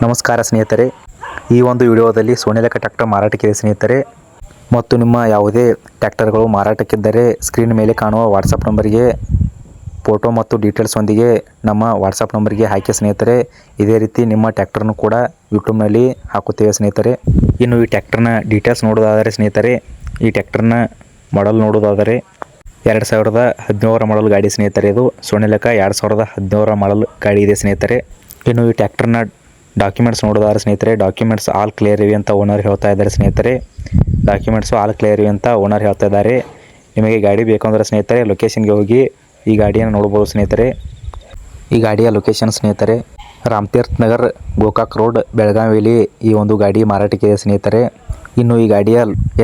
ನಮಸ್ಕಾರ ಸ್ನೇಹಿತರೆ, ಈ ಒಂದು ವಿಡಿಯೋದಲ್ಲಿ ಸೋನಾಲಿಕಾ ಟ್ರ್ಯಾಕ್ಟರ್ ಮಾರಾಟಕ್ಕಿದೆ ಸ್ನೇಹಿತರೆ. ಮತ್ತು ನಿಮ್ಮ ಯಾವುದೇ ಟ್ರ್ಯಾಕ್ಟರ್ಗಳು ಮಾರಾಟಕ್ಕಿದ್ದರೆ ಸ್ಕ್ರೀನ್ ಮೇಲೆ ಕಾಣುವ ವಾಟ್ಸಪ್ ನಂಬರಿಗೆ ಫೋಟೋ ಮತ್ತು ಡೀಟೇಲ್ಸ್ ಒಂದಿಗೆ ನಮ್ಮ ವಾಟ್ಸಪ್ ನಂಬರಿಗೆ ಹಾಕಿ ಸ್ನೇಹಿತರೆ. ಇದೇ ರೀತಿ ನಿಮ್ಮ ಟ್ರ್ಯಾಕ್ಟರ್ನು ಕೂಡ ಯೂಟ್ಯೂಬ್ನಲ್ಲಿ ಹಾಕುತ್ತೇವೆ ಸ್ನೇಹಿತರೆ. ಇನ್ನು ಈ ಟ್ರ್ಯಾಕ್ಟರ್ನ ಡೀಟೇಲ್ಸ್ ನೋಡೋದಾದರೆ ಸ್ನೇಹಿತರೆ, ಈ ಟ್ರ್ಯಾಕ್ಟರ್ನ ಮಾಡಲ್ ನೋಡೋದಾದರೆ 2017 ಮಾಡಲ್ ಗಾಡಿ ಸ್ನೇಹಿತರೆ. ಇದು ಸೋನಾಲಿಕಾ 2017 ಮಾಡಲ್ ಗಾಡಿ ಇದೆ ಸ್ನೇಹಿತರೆ. ಇನ್ನು ಈ ಟ್ರ್ಯಾಕ್ಟರ್ನ ಡಾಕ್ಯುಮೆಂಟ್ಸ್ ನೋಡೋದಾದ್ರೆ ಸ್ನೇಹಿತರೆ, ಡಾಕ್ಯುಮೆಂಟ್ಸ್ ಆಲ್ ಕ್ಲಿಯರ್ ಇವೆ ಅಂತ ಓನರ್ ಹೇಳ್ತಾ ಇದ್ದಾರೆ ಸ್ನೇಹಿತರೆ. ಡಾಕ್ಯುಮೆಂಟ್ಸು ಆಲ್ ಕ್ಲಿಯರ್ ಇವೆ ಅಂತ ಓನರ್ ಹೇಳ್ತಾ ಇದ್ದಾರೆ. ನಿಮಗೆ ಗಾಡಿ ಬೇಕಂದ್ರೆ ಸ್ನೇಹಿತರೆ ಲೊಕೇಶನ್ಗೆ ಹೋಗಿ ಈ ಗಾಡಿಯನ್ನು ನೋಡ್ಬೋದು ಸ್ನೇಹಿತರೆ. ಈ ಗಾಡಿಯ ಲೊಕೇಶನ್ ಸ್ನೇಹಿತರೆ ರಾಮತೀರ್ಥ ನಗರ್, ಗೋಕಾಕ್ ರೋಡ್, ಬೆಳಗಾವಿಯಲ್ಲಿ ಈ ಒಂದು ಗಾಡಿ ಮಾರಾಟಕ್ಕಿದೆ ಸ್ನೇಹಿತರೆ. ಇನ್ನು ಈ ಗಾಡಿಯ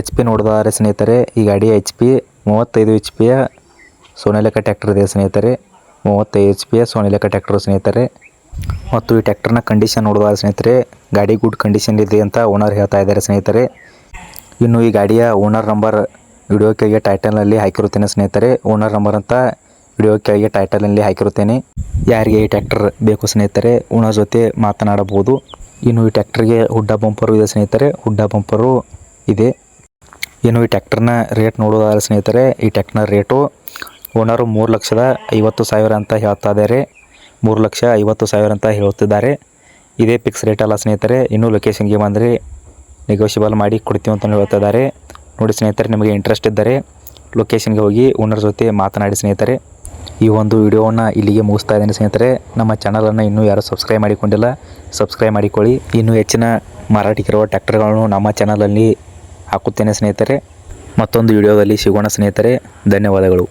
HP ನೋಡೋದಾದ್ರೆ ಸ್ನೇಹಿತರೆ, ಈ ಗಾಡಿಯ HP 35 HP ಸೋನಾಲಿಕಾ ಟ್ರ್ಯಾಕ್ಟರ್ ಇದೆ ಸ್ನೇಹಿತರೆ. 35 HP ಸೋನಾಲಿಕಾ ಟ್ರ್ಯಾಕ್ಟರ್ ಸ್ನೇಹಿತರೆ. ಮತ್ತು ಈ ಟ್ರ್ಯಾಕ್ಟರ್ನ ಕಂಡೀಷನ್ ನೋಡೋದಾದ್ರೆ ಸ್ನೇಹಿತರೆ, ಗಾಡಿ ಗುಡ್ ಕಂಡೀಷನ್ ಇದೆ ಅಂತ ಓನರ್ ಹೇಳ್ತಾ ಇದ್ದಾರೆ ಸ್ನೇಹಿತರೆ. ಇನ್ನು ಈ ಗಾಡಿಯ ಓನರ್ ನಂಬರ್ ವಿಡಿಯೋ ಕೆಳಗೆ ಟೈಟಲ್ನಲ್ಲಿ ಹಾಕಿರುತ್ತೇನೆ ಸ್ನೇಹಿತರೆ. ಓನರ್ ನಂಬರ್ ಅಂತ ವಿಡಿಯೋ ಕೆಳಗೆ ಟೈಟಲ್ನಲ್ಲಿ ಹಾಕಿರುತ್ತೇನೆ. ಯಾರಿಗೆ ಈ ಟ್ರ್ಯಾಕ್ಟರ್ ಬೇಕು ಸ್ನೇಹಿತರೆ ಓನರ್ ಜೊತೆ ಮಾತನಾಡಬಹುದು. ಇನ್ನು ಈ ಟ್ರ್ಯಾಕ್ಟರ್ಗೆ ಹುಡ್ಡ ಬಂಪರು ಇದೆ ಸ್ನೇಹಿತರೆ, ಹುಡ್ಡ ಬಂಪರು ಇದೆ. ಇನ್ನು ಈ ಟ್ರ್ಯಾಕ್ಟರ್ನ ರೇಟ್ ನೋಡೋದಾದ್ರೆ ಸ್ನೇಹಿತರೆ, ಈ ಟ್ರ್ಯಾಕ್ಟರ್ನ ರೇಟು ಓನರು 3,50,000 ಅಂತ ಹೇಳ್ತಾ ಇದ್ದಾರೆ. 3,50,000 ಅಂತ ಹೇಳ್ತಿದ್ದಾರೆ. ಇದೇ ಫಿಕ್ಸ್ ರೇಟ್ ಅಲ್ಲ ಸ್ನೇಹಿತರೆ. ಇನ್ನೂ ಲೊಕೇಶನ್ಗೆ ಬಂದರೆ ನೆಗೋಷಿಯಬಲ್ ಮಾಡಿ ಕೊಡ್ತೀವಿ ಅಂತ ಹೇಳ್ತಿದ್ದಾರೆ. ನೋಡಿ ಸ್ನೇಹಿತರೆ, ನಿಮಗೆ ಇಂಟ್ರೆಸ್ಟ್ ಇದ್ದರೆ ಲೊಕೇಶನ್ಗೆ ಹೋಗಿ ಓನರ್ ಜೊತೆ ಮಾತನಾಡಿ ಸ್ನೇಹಿತರೆ. ಈ ಒಂದು ವಿಡಿಯೋವನ್ನು ಇಲ್ಲಿಗೆ ಮುಗಿಸ್ತಾ ಇದ್ದೀನಿ ಸ್ನೇಹಿತರೆ. ನಮ್ಮ ಚಾನಲನ್ನು ಇನ್ನೂ ಯಾರು ಸಬ್ಸ್ಕ್ರೈಬ್ ಮಾಡಿಕೊಂಡಿಲ್ಲ, ಸಬ್ಸ್ಕ್ರೈಬ್ ಮಾಡಿಕೊಳ್ಳಿ. ಇನ್ನೂ ಹೆಚ್ಚಿನ ಮಾರಾಟಕ್ಕಿರುವ ಟ್ರ್ಯಾಕ್ಟರ್ಗಳನ್ನು ನಮ್ಮ ಚಾನಲಲ್ಲಿ ಹಾಕುತ್ತೇನೆ ಸ್ನೇಹಿತರೆ. ಮತ್ತೊಂದು ವಿಡಿಯೋದಲ್ಲಿ ಸಿಗೋಣ ಸ್ನೇಹಿತರೆ. ಧನ್ಯವಾದಗಳು.